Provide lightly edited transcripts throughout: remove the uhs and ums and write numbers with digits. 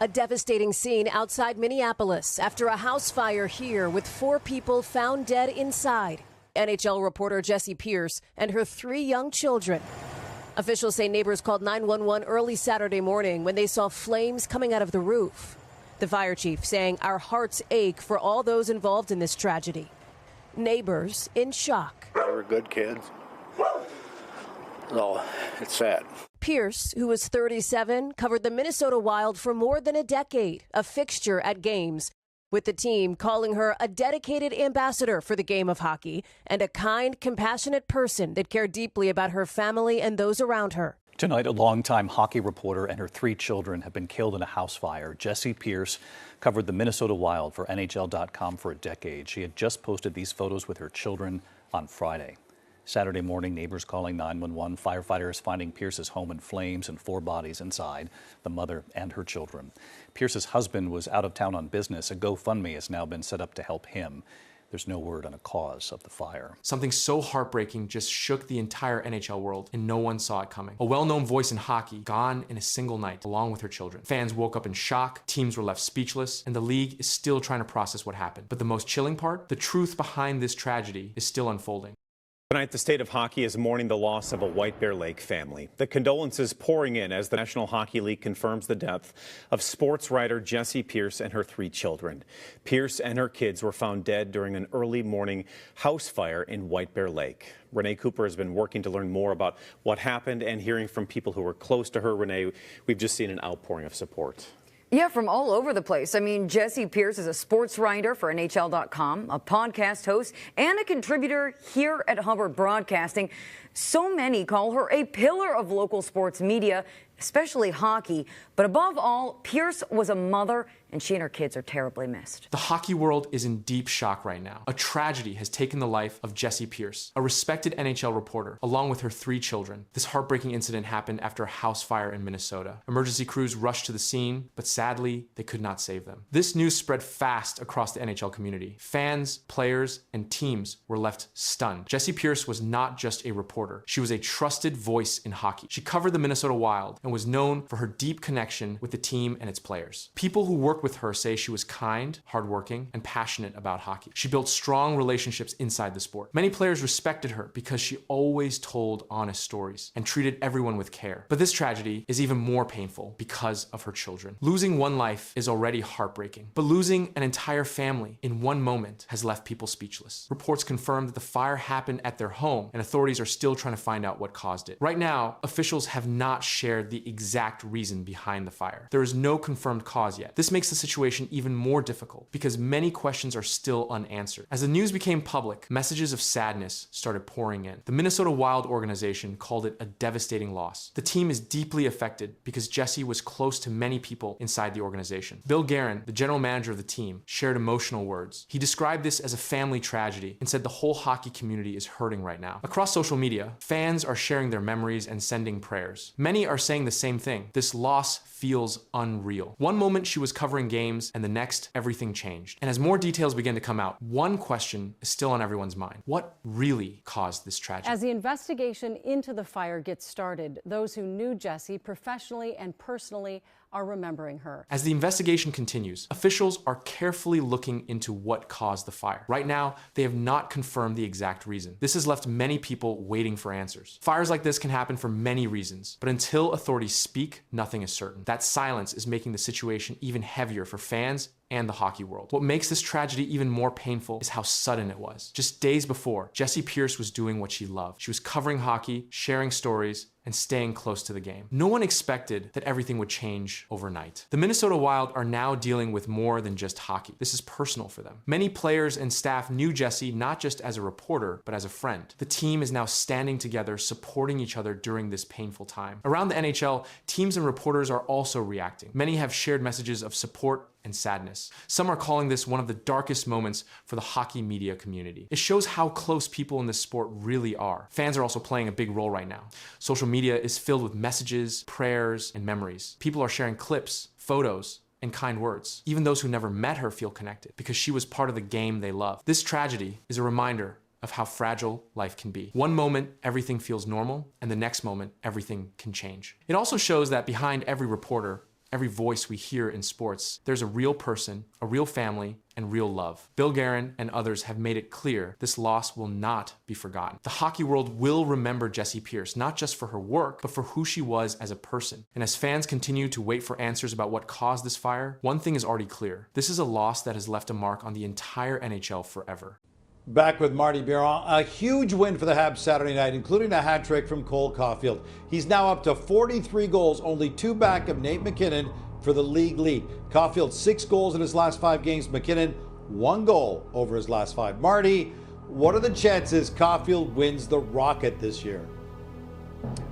A devastating scene outside Minneapolis after a house fire here with 4 people found dead inside. NHL reporter Jessi Pierce and her 3 young children. Officials say neighbors called 911 early Saturday morning when they saw flames coming out of the roof. The fire chief saying our hearts ache for all those involved in this tragedy. Neighbors in shock. They were good kids. No, it's sad. Pierce, who was 37, covered the Minnesota Wild for more than a decade, a fixture at games, with the team calling her a dedicated ambassador for the game of hockey and a kind, compassionate person that cared deeply about her family and those around her. Tonight, a longtime hockey reporter and her 3 children have been killed in a house fire. Jessi Pierce covered the Minnesota Wild for NHL.com for a decade. She had just posted these photos with her children on Friday. Saturday morning, neighbors calling 911, firefighters finding Pierce's home in flames and 4 bodies inside, the mother and her children. Pierce's husband was out of town on business. A GoFundMe has now been set up to help him. There's no word on a cause of the fire. Something so heartbreaking just shook the entire NHL world, and no one saw it coming. A well-known voice in hockey gone in a single night, along with her children. Fans woke up in shock, teams were left speechless, and the league is still trying to process what happened. But the most chilling part, the truth behind this tragedy is still unfolding. Tonight, the state of hockey is mourning the loss of a White Bear Lake family. The condolences pouring in as the National Hockey League confirms the death of sports writer Jessi Pierce and her 3 children. Pierce and her kids were found dead during an early morning house fire in White Bear Lake. Renee Cooper has been working to learn more about what happened and hearing from people who were close to her. Renee, we've just seen an outpouring of support. Yeah, from all over the place. I mean, Jessi Pierce is a sports writer for NHL.com, a podcast host, and a contributor here at Hubbard Broadcasting. So many call her a pillar of local sports media, especially hockey. But above all, Pierce was a mother, and she and her kids are terribly missed. The hockey world is in deep shock right now. A tragedy has taken the life of Jessi Pierce, a respected NHL reporter, along with her 3 children. This heartbreaking incident happened after a house fire in Minnesota. Emergency crews rushed to the scene, but sadly, they could not save them. This news spread fast across the NHL community. Fans, players, and teams were left stunned. Jessi Pierce was not just a reporter. She was a trusted voice in hockey. She covered the Minnesota Wild and was known for her deep connection with the team and its players. People who worked with her say she was kind, hardworking, and passionate about hockey. She built strong relationships inside the sport. Many players respected her because she always told honest stories and treated everyone with care. But this tragedy is even more painful because of her children. Losing one life is already heartbreaking, but losing an entire family in one moment has left people speechless. Reports confirm that the fire happened at their home, and authorities are still trying to find out what caused it. Right now, officials have not shared the exact reason behind the fire. There is no confirmed cause yet. This makes the situation even more difficult because many questions are still unanswered. As the news became public, messages of sadness started pouring in. The Minnesota Wild organization called it a devastating loss. The team is deeply affected because Jessi was close to many people inside the organization. Bill Guerin, the general manager of the team, shared emotional words. He described this as a family tragedy and said the whole hockey community is hurting right now. Across social media, fans are sharing their memories and sending prayers. Many are saying the same thing. This loss feels unreal. One moment she was covering games, and the next, everything changed. And as more details begin to come out, one question is still on everyone's mind. What really caused this tragedy? As the investigation into the fire gets started, those who knew Jessi professionally and personally are remembering her. As the investigation continues, officials are carefully looking into what caused the fire. Right now, they have not confirmed the exact reason. This has left many people waiting for answers. Fires like this can happen for many reasons, but until authorities speak, nothing is certain. That silence is making the situation even heavier for fans and the hockey world. What makes this tragedy even more painful is how sudden it was. Just days before, Jessi Pierce was doing what she loved. She was covering hockey, sharing stories, and staying close to the game. No one expected that everything would change overnight. The Minnesota Wild are now dealing with more than just hockey. This is personal for them. Many players and staff knew Jessi not just as a reporter, but as a friend. The team is now standing together, supporting each other during this painful time. Around the NHL, teams and reporters are also reacting. Many have shared messages of support and sadness. Some are calling this one of the darkest moments for the hockey media community. It shows how close people in this sport really are. Fans are also playing a big role right now. Social media is filled with messages, prayers, and memories. People are sharing clips, photos, and kind words. Even those who never met her feel connected because she was part of the game they love. This tragedy is a reminder of how fragile life can be. One moment, everything feels normal, and the next moment, everything can change. It also shows that behind every reporter, every voice we hear in sports, there's a real person, a real family, and real love. Bill Guerin and others have made it clear this loss will not be forgotten. The hockey world will remember Jessi Pierce, not just for her work, but for who she was as a person. And as fans continue to wait for answers about what caused this fire, one thing is already clear. This is a loss that has left a mark on the entire NHL forever. Back with Marty Biron. A huge win for the Habs Saturday night, including a hat trick from Cole Caulfield. He's now up to 43 goals, only 2 back of Nate MacKinnon for the league lead. Caulfield 6 goals in his last 5 games. MacKinnon 1 goal over his last 5. Marty, what are the chances Caulfield wins the Rocket this year?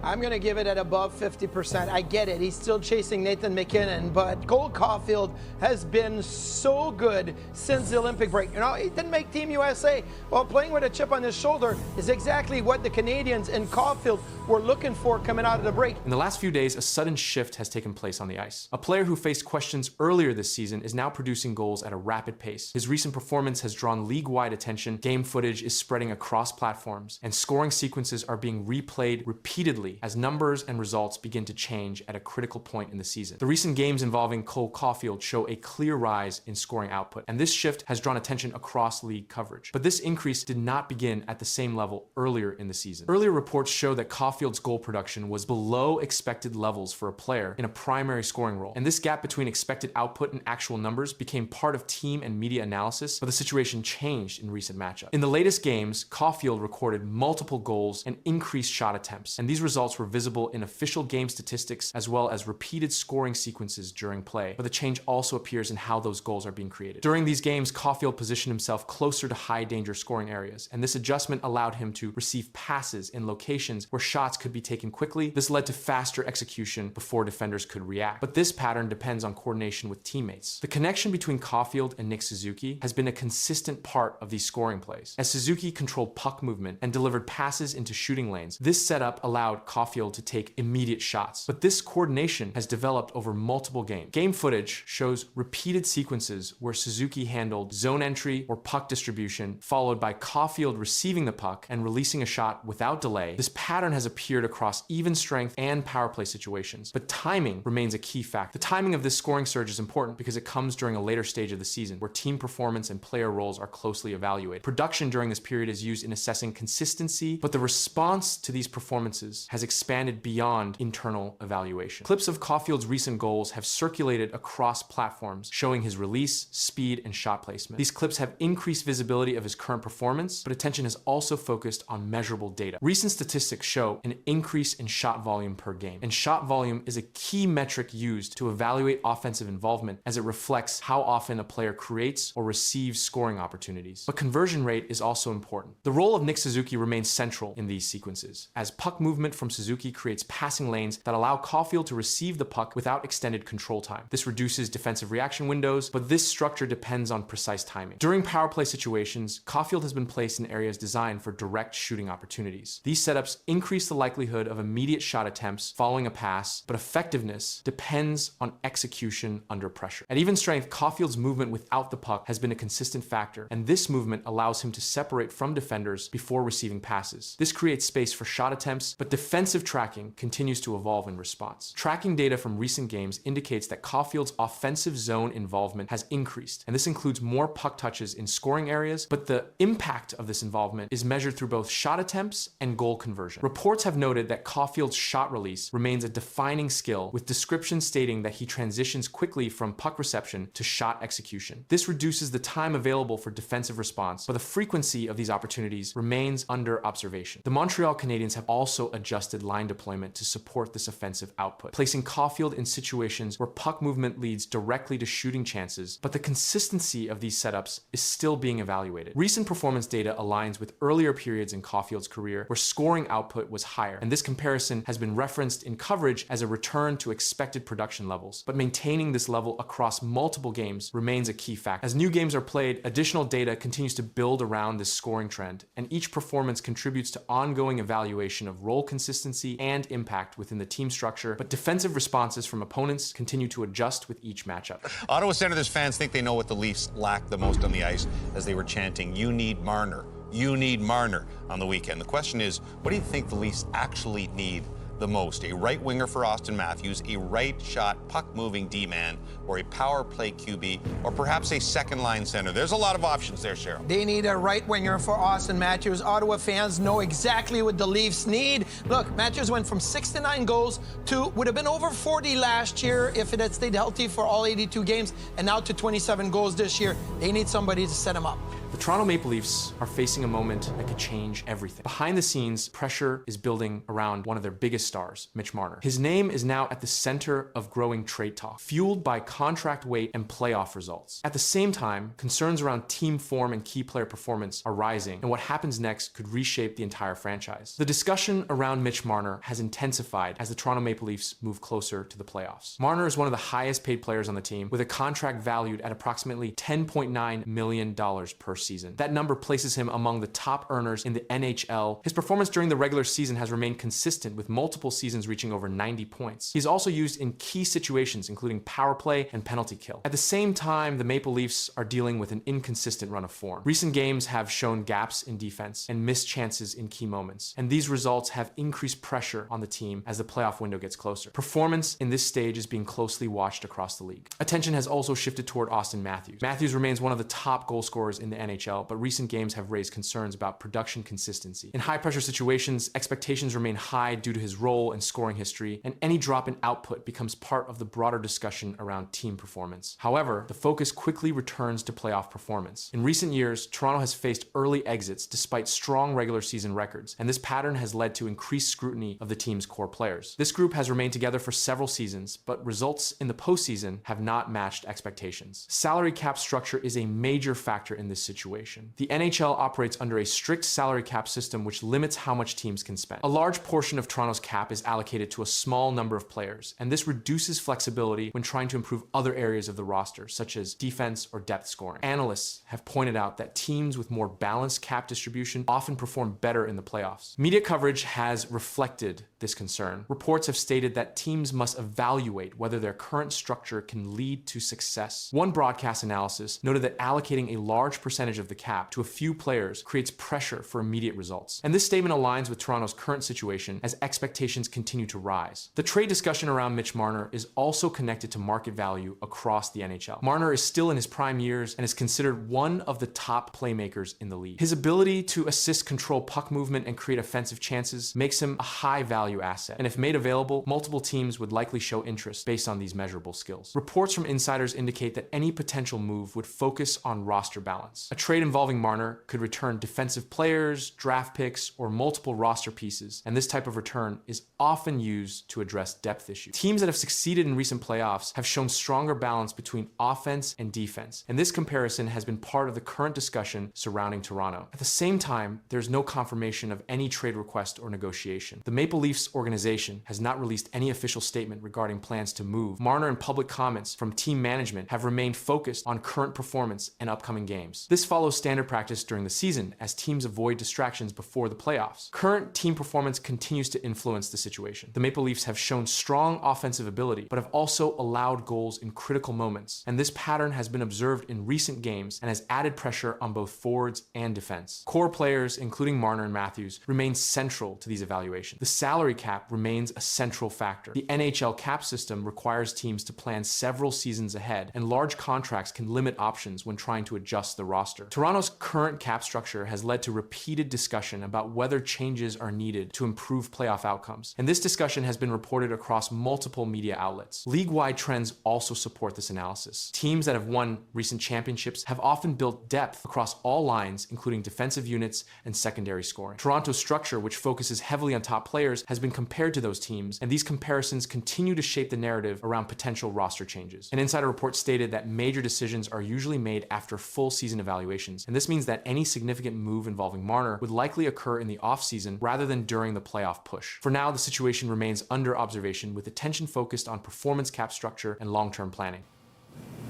I'm going to give it at above 50%. I get it. He's still chasing Nathan MacKinnon, but Cole Caulfield has been so good since the Olympic break. You know, he didn't make Team USA. Well, playing with a chip on his shoulder is exactly what the Canadians and Caulfield were looking for coming out of the break. In the last few days, a sudden shift has taken place on the ice. A player who faced questions earlier this season is now producing goals at a rapid pace. His recent performance has drawn league-wide attention, game footage is spreading across platforms, and scoring sequences are being replayed repeatedly as numbers and results begin to change at a critical point in the season. The recent games involving Cole Caulfield show a clear rise in scoring output, and this shift has drawn attention across league coverage. But this increase did not begin at the same level earlier in the season. Earlier reports show that Caulfield's goal production was below expected levels for a player in a primary scoring role, and this gap between expected output and actual numbers became part of team and media analysis, but the situation changed in recent matchups. In the latest games, Caulfield recorded multiple goals and increased shot attempts, and these results were visible in official game statistics as well as repeated scoring sequences during play, but the change also appears in how those goals are being created. During these games, Caulfield positioned himself closer to high-danger scoring areas, and this adjustment allowed him to receive passes in locations where shots could be taken quickly. This led to faster execution before defenders could react, but this pattern depends on coordination with teammates. The connection between Caulfield and Nick Suzuki has been a consistent part of these scoring plays. As Suzuki controlled puck movement and delivered passes into shooting lanes, this setup allowed Caulfield to take immediate shots. But this coordination has developed over multiple games. Game footage shows repeated sequences where Suzuki handled zone entry or puck distribution, followed by Caulfield receiving the puck and releasing a shot without delay. This pattern has appeared across even strength and power play situations, but timing remains a key factor. The timing of this scoring surge is important because it comes during a later stage of the season where team performance and player roles are closely evaluated. Production during this period is used in assessing consistency, but the response to these performances has expanded beyond internal evaluation. Clips of Caulfield's recent goals have circulated across platforms, showing his release, speed, and shot placement. These clips have increased visibility of his current performance, but attention has also focused on measurable data. Recent statistics show an increase in shot volume per game, and shot volume is a key metric used to evaluate offensive involvement as it reflects how often a player creates or receives scoring opportunities. But conversion rate is also important. The role of Nick Suzuki remains central in these sequences, as puck movement from Suzuki creates passing lanes that allow Caulfield to receive the puck without extended control time. This reduces defensive reaction windows, but this structure depends on precise timing. During power play situations, Caulfield has been placed in areas designed for direct shooting opportunities. These setups increase the likelihood of immediate shot attempts following a pass, but effectiveness depends on execution under pressure. At even strength, Caulfield's movement without the puck has been a consistent factor, and this movement allows him to separate from defenders before receiving passes. This creates space for shot attempts, but defensive tracking continues to evolve in response. Tracking data from recent games indicates that Caulfield's offensive zone involvement has increased, and this includes more puck touches in scoring areas, but the impact of this involvement is measured through both shot attempts and goal conversion. Reports have noted that Caulfield's shot release remains a defining skill, with descriptions stating that he transitions quickly from puck reception to shot execution. This reduces the time available for defensive response, but the frequency of these opportunities remains under observation. The Montreal Canadiens have also adjusted line deployment to support this offensive output, placing Caulfield in situations where puck movement leads directly to shooting chances, but the consistency of these setups is still being evaluated. Recent performance data aligns with earlier periods in Caulfield's career where scoring output was higher, and this comparison has been referenced in coverage as a return to expected production levels, but maintaining this level across multiple games remains a key factor. As new games are played, additional data continues to build around this scoring trend, and each performance contributes to ongoing evaluation of role consistency and impact within the team structure, but defensive responses from opponents continue to adjust with each matchup. Ottawa Senators fans think they know what the Leafs lacked the most on the ice as they were chanting, "You need Marner. You need Marner," on the weekend. The question is, what do you think the Leafs actually need the most? A right winger for Austin Matthews, a right shot puck-moving D-man, or a power play QB, or perhaps a second-line center? There's a lot of options there, Cheryl. They need a right winger for Austin Matthews. Ottawa fans know exactly what the Leafs need. Look, Matthews went from 69 goals to would have been over 40 last year if it had stayed healthy for all 82 games, and now to 27 goals this year. They need somebody to set him up. The Toronto Maple Leafs are facing a moment that could change everything. Behind the scenes, pressure is building around one of their biggest stars, Mitch Marner. His name is now at the center of growing trade talk, fueled by contract weight and playoff results. At the same time, concerns around team form and key player performance are rising, and what happens next could reshape the entire franchise. The discussion around Mitch Marner has intensified as the Toronto Maple Leafs move closer to the playoffs. Marner is one of the highest paid players on the team, with a contract valued at approximately $10.9 million per season. That number places him among the top earners in the NHL. His performance during the regular season has remained consistent, with multiple seasons reaching over 90 points. He's also used in key situations, including power play and penalty kill. At the same time, the Maple Leafs are dealing with an inconsistent run of form. Recent games have shown gaps in defense and missed chances in key moments, and these results have increased pressure on the team as the playoff window gets closer. Performance in this stage is being closely watched across the league. Attention has also shifted toward Austin Matthews. Matthews remains one of the top goal scorers in the NHL, but recent games have raised concerns about production consistency. In high-pressure situations, expectations remain high due to his role and scoring history, and any drop in output becomes part of the broader discussion around team performance. However, the focus quickly returns to playoff performance. In recent years, Toronto has faced early exits despite strong regular season records, and this pattern has led to increased scrutiny of the team's core players. This group has remained together for several seasons, but results in the postseason have not matched expectations. Salary cap structure is a major factor in this situation. The NHL operates under a strict salary cap system which limits how much teams can spend. A large portion of Toronto's cap is allocated to a small number of players, and this reduces flexibility when trying to improve other areas of the roster, such as defense or depth scoring. Analysts have pointed out that teams with more balanced cap distribution often perform better in the playoffs. Media coverage has reflected this concern. Reports have stated that teams must evaluate whether their current structure can lead to success. One broadcast analysis noted that allocating a large percentage of the cap to a few players creates pressure for immediate results. And this statement aligns with Toronto's current situation as expectations continue to rise. The trade discussion around Mitch Marner is also connected to market value across the NHL. Marner is still in his prime years and is considered one of the top playmakers in the league. His ability to assist, control puck movement, and create offensive chances makes him a high value asset. And if made available, multiple teams would likely show interest based on these measurable skills. Reports from insiders indicate that any potential move would focus on roster balance. A trade involving Marner could return defensive players, draft picks, or multiple roster pieces, and this type of return is often used to address depth issues. Teams that have succeeded in recent playoffs have shown stronger balance between offense and defense, and this comparison has been part of the current discussion surrounding Toronto. At the same time, there's no confirmation of any trade request or negotiation. The Maple Leafs organization has not released any official statement regarding plans to move. Marner and public comments from team management have remained focused on current performance and upcoming games. This follows standard practice during the season as teams avoid distractions before the playoffs. Current team performance continues to influence the situation. The Maple Leafs have shown strong offensive ability, but have also allowed goals in critical moments, and this pattern has been observed in recent games and has added pressure on both forwards and defense. Core players, including Marner and Matthews, remain central to these evaluations. The salary cap remains a central factor. The NHL cap system requires teams to plan several seasons ahead, and large contracts can limit options when trying to adjust the roster. Toronto's current cap structure has led to repeated discussion about whether changes are needed to improve playoff outcomes, and this discussion has been reported across multiple media outlets. League-wide trends also support this analysis. Teams that have won recent championships have often built depth across all lines, including defensive units and secondary scoring. Toronto's structure, which focuses heavily on top players, has been compared to those teams, and these comparisons continue to shape the narrative around potential roster changes. An insider report stated that major decisions are usually made after full season evaluations, and this means that any significant move involving Marner would likely occur in the offseason rather than during the playoff push. For now, the situation remains under observation, with attention focused on performance cap structure and long-term planning.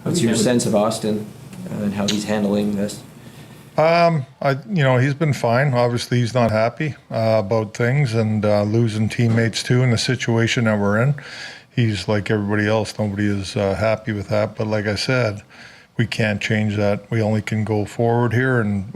What's your sense of Austin and how he's handling this? He's been fine. Obviously, he's not happy about things and losing teammates too in the situation that we're in. He's like everybody else. Nobody is happy with that. But like I said, we can't change that. We only can go forward here, and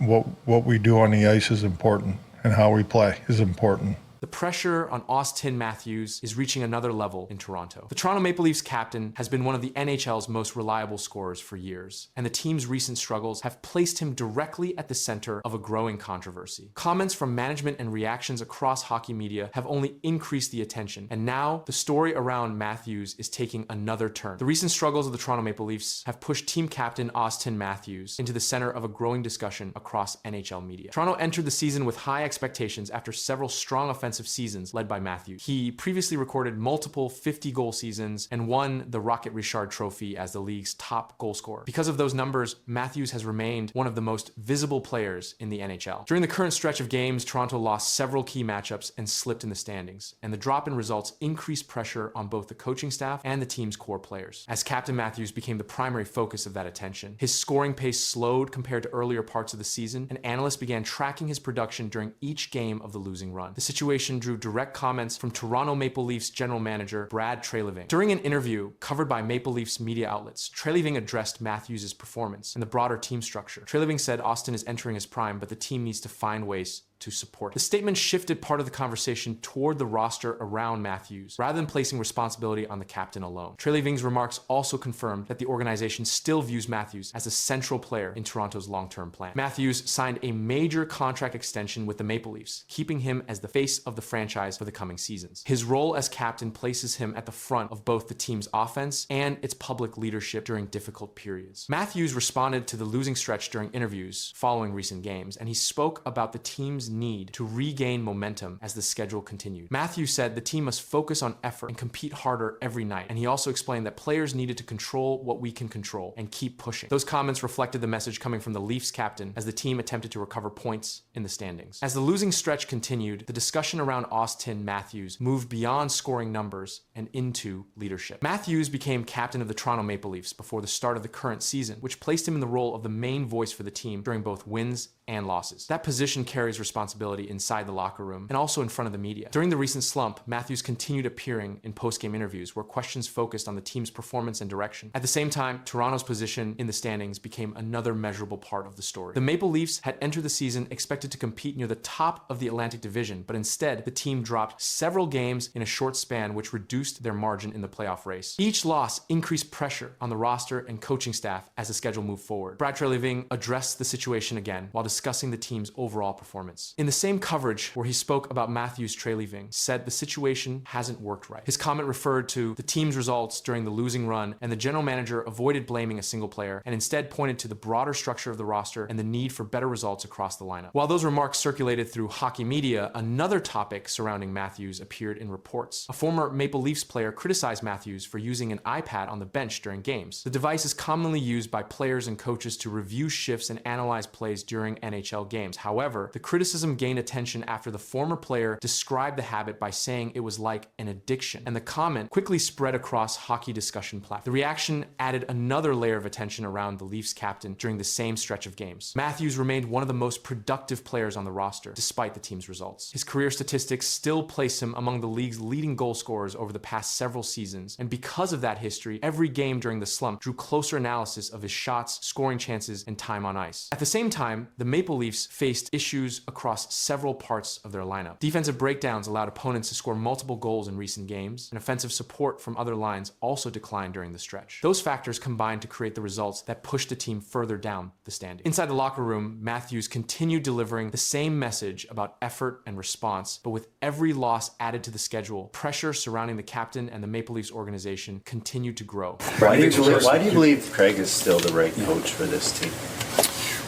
what we do on the ice is important, and how we play is important. The pressure on Austin Matthews is reaching another level in Toronto. The Toronto Maple Leafs captain has been one of the NHL's most reliable scorers for years, and the team's recent struggles have placed him directly at the center of a growing controversy. Comments from management and reactions across hockey media have only increased the attention, and now the story around Matthews is taking another turn. The recent struggles of the Toronto Maple Leafs have pushed team captain Austin Matthews into the center of a growing discussion across NHL media. Toronto entered the season with high expectations after several strong offensive seasons led by Matthews. He previously recorded multiple 50-goal seasons and won the Rocket Richard Trophy as the league's top goal scorer. Because of those numbers, Matthews has remained one of the most visible players in the NHL. During the current stretch of games, Toronto lost several key matchups and slipped in the standings, and the drop in results increased pressure on both the coaching staff and the team's core players. As Captain Matthews became the primary focus of that attention, his scoring pace slowed compared to earlier parts of the season, and analysts began tracking his production during each game of the losing run. The situation drew direct comments from Toronto Maple Leafs general manager Brad Treliving. During an interview covered by Maple Leafs media outlets, Treliving addressed Matthews' performance and the broader team structure. Treliving said Austin is entering his prime, but the team needs to find ways to support. The statement shifted part of the conversation toward the roster around Matthews, rather than placing responsibility on the captain alone. Treliving's remarks also confirmed that the organization still views Matthews as a central player in Toronto's long-term plan. Matthews signed a major contract extension with the Maple Leafs, keeping him as the face of the franchise for the coming seasons. His role as captain places him at the front of both the team's offense and its public leadership during difficult periods. Matthews responded to the losing stretch during interviews following recent games, and he spoke about the team's need to regain momentum as the schedule continued. Matthews said the team must focus on effort and compete harder every night, and he also explained that players needed to control what we can control and keep pushing. Those comments reflected the message coming from the Leafs captain as the team attempted to recover points in the standings. As the losing stretch continued, the discussion around Austin Matthews moved beyond scoring numbers and into leadership. Matthews became captain of the Toronto Maple Leafs before the start of the current season, which placed him in the role of the main voice for the team during both wins and losses. That position carries responsibility inside the locker room and also in front of the media. During the recent slump, Matthews continued appearing in post-game interviews where questions focused on the team's performance and direction. At the same time, Toronto's position in the standings became another measurable part of the story. The Maple Leafs had entered the season expected to compete near the top of the Atlantic Division, but instead, the team dropped several games in a short span, which reduced their margin in the playoff race. Each loss increased pressure on the roster and coaching staff as the schedule moved forward. Brad Treliving addressed the situation again while discussing the team's overall performance. In the same coverage where he spoke about Matthews, Treliving said the situation hasn't worked right. His comment referred to the team's results during the losing run, and the general manager avoided blaming a single player and instead pointed to the broader structure of the roster and the need for better results across the lineup. While those remarks circulated through hockey media, another topic surrounding Matthews appeared in reports. A former Maple Leafs player criticized Matthews for using an iPad on the bench during games. The device is commonly used by players and coaches to review shifts and analyze plays during NHL games. However, the criticism gained attention after the former player described the habit by saying it was like an addiction, and the comment quickly spread across hockey discussion platforms. The reaction added another layer of attention around the Leafs captain during the same stretch of games. Matthews remained one of the most productive players on the roster, despite the team's results. His career statistics still place him among the league's leading goal scorers over the past several seasons, and because of that history, every game during the slump drew closer analysis of his shots, scoring chances, and time on ice. At the same time, the Maple Leafs faced issues across several parts of their lineup. Defensive breakdowns allowed opponents to score multiple goals in recent games, and offensive support from other lines also declined during the stretch. Those factors combined to create the results that pushed the team further down the standings. Inside the locker room, Matthews continued delivering the same message about effort and response, but with every loss added to the schedule, pressure surrounding the captain and the Maple Leafs organization continued to grow. Why do you believe Craig is still the right coach for this team?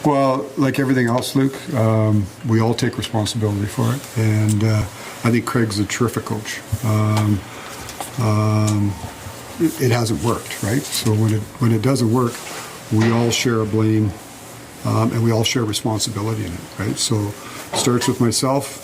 Well, like everything else, Luke, we all take responsibility for it, and I think Craig's a terrific coach. It hasn't worked, right? So when it doesn't work, we all share blame, and we all share responsibility in it, right? So it starts with myself,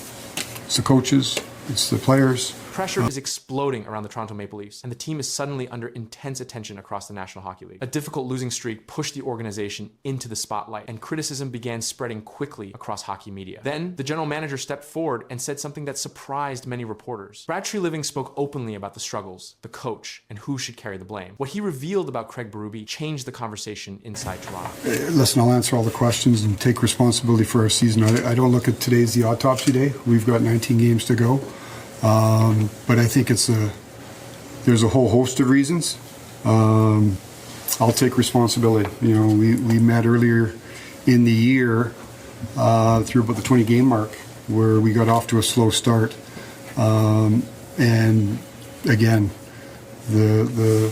it's the coaches, it's the players. Pressure is exploding around the Toronto Maple Leafs, and the team is suddenly under intense attention across the National Hockey League. A difficult losing streak pushed the organization into the spotlight, and criticism began spreading quickly across hockey media. Then, the general manager stepped forward and said something that surprised many reporters. Brad Treliving spoke openly about the struggles, the coach, and who should carry the blame. What he revealed about Craig Berube changed the conversation inside Toronto. Listen, I'll answer all the questions and take responsibility for our season. I don't look at today as the autopsy day. We've got 19 games to go. But I think there's a whole host of reasons. I'll take responsibility. You know, we met earlier in the year through about the 20 game mark where we got off to a slow start. And again, the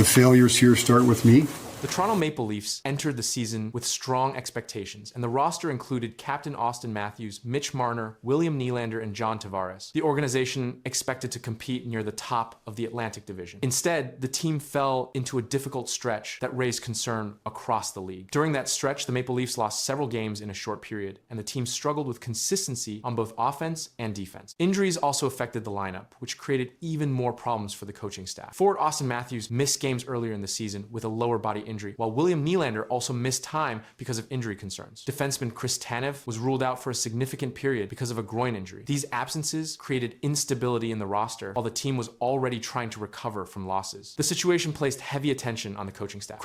failures here start with me. The Toronto Maple Leafs entered the season with strong expectations, and the roster included Captain Austin Matthews, Mitch Marner, William Nylander, and John Tavares. The organization expected to compete near the top of the Atlantic Division. Instead, the team fell into a difficult stretch that raised concern across the league. During that stretch, the Maple Leafs lost several games in a short period, and the team struggled with consistency on both offense and defense. Injuries also affected the lineup, which created even more problems for the coaching staff. Forward Austin Matthews missed games earlier in the season with a lower body injury, while William Nylander also missed time because of injury concerns. Defenseman Chris Tanev was ruled out for a significant period because of a groin injury. These absences created instability in the roster while the team was already trying to recover from losses. The situation placed heavy attention on the coaching staff.